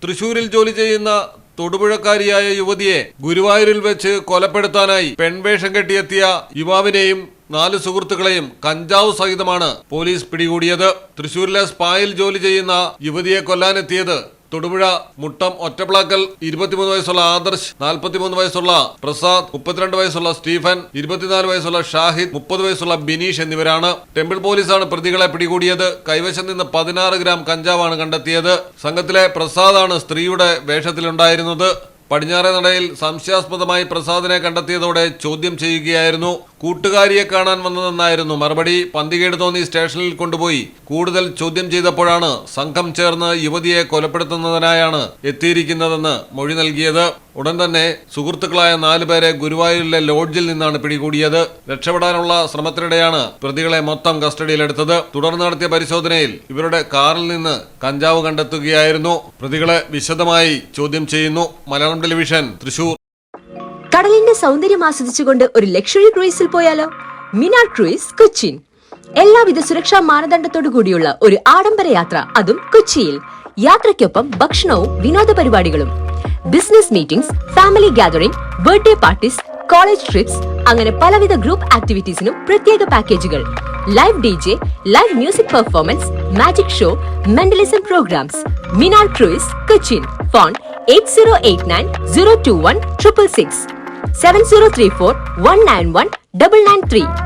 തൃശൂരിൽ ജോലി ചെയ്യുന്ന തൊടുപുഴക്കാരിയായ യുവതിയെ ഗുരുവായൂരിൽ വെച്ച് കൊലപ്പെടുത്താനായി പെൺവേഷം കെട്ടിയെത്തിയ യുവാവിനെയും 4 സുഹൃത്തുക്കളെയും കഞ്ചാവ് സഹിതമാണ് പോലീസ് പിടികൂടിയത്. തൃശൂരിലെ സ്പായിൽ ജോലി ചെയ്യുന്ന യുവതിയെ കൊല്ലാനെത്തിയത് തൊടുപുഴ മുട്ടം ഒറ്റപ്ലാക്കൽ 23 വയസ്സുള്ള ആദർശ്, 43 വയസ്സുള്ള പ്രസാദ്, 32 വയസ്സുള്ള സ്റ്റീഫൻ, 24 വയസ്സുള്ള ഷാഹിദ്, 30 വയസ്സുള്ള ബിനീഷ് എന്നിവരാണ്. ടെമ്പിൾ പോലീസാണ് പ്രതികളെ പിടികൂടിയത്. കൈവശം നിന്ന് 16 ഗ്രാം കഞ്ചാവാണ് കണ്ടെത്തിയത്. സംഘത്തിലെ പ്രസാദാണ് സ്ത്രീയുടെ വേഷത്തിലുണ്ടായിരുന്നത്. പടിഞ്ഞാറേ നടയിൽ സംശയാസ്പദമായി പ്രസാദിനെ കണ്ടെത്തിയതോടെ ചോദ്യം ചെയ്യുകയായിരുന്നു. കൂട്ടുകാരിയെ കാണാൻ വന്നതെന്നായിരുന്നു മറുപടി. പന്തികേട് തോന്നി സ്റ്റേഷനിൽ കൊണ്ടുപോയി കൂടുതൽ ചോദ്യം ചെയ്തപ്പോഴാണ് സംഘം ചേർന്ന് യുവതിയെ കൊലപ്പെടുത്തുന്നതിനായാണ് എത്തിയിരിക്കുന്നതെന്ന് മൊഴി നൽകിയത്. ഉടൻ തന്നെ സുഹൃത്തുക്കളായ 4 പേരെ ഗുരുവായൂരിലെ ലോഡ്ജിൽ നിന്നാണ് പിടികൂടിയത്. രക്ഷപ്പെടാനുള്ള ശ്രമത്തിനിടെയാണ് പ്രതികളെ മൊത്തം കസ്റ്റഡിയിലെടുത്തത്. തുടർന്ന് നടത്തിയ പരിശോധനയിൽ ഇവരുടെ കാറിൽ നിന്ന് കഞ്ചാവ് കണ്ടെത്തുകയായിരുന്നു. പ്രതികളെ വിശദമായി ചോദ്യം ചെയ്യുന്നു. മലയാളം ടെലിവിഷൻ, തൃശൂർ. കടലിന്റെ സൗന്ദര്യം ആസ്വദിച്ചുകൊണ്ട് ഒരു ലക്ഷറി ക്രൂയിസിൽ പോയാലോ? മിനാർ ക്രൂയിസ്, കൊച്ചിൻ. എല്ലാവിധ സുരക്ഷാ മാനദണ്ഡത്തോടു കൂടിയുള്ള ഒരു ആഡംബര യാത്ര, അതും കൊച്ചിയിൽ. യാത്രയ്ക്കൊപ്പം ഭക്ഷണവും വിനോദ പരിപാടികളും, business meetings, family gathering, birthday parties, college trips, അങ്ങനെ പലവിധ ഗ്രൂപ്പ് ആക്ടിവിറ്റീസിനും പ്രത്യേക പാക്കേജുകൾ. Live DJ, live music performance, magic show, mentalism programs. Minar cruise, Cochin. Phone 8089 021 666 7034 191 993.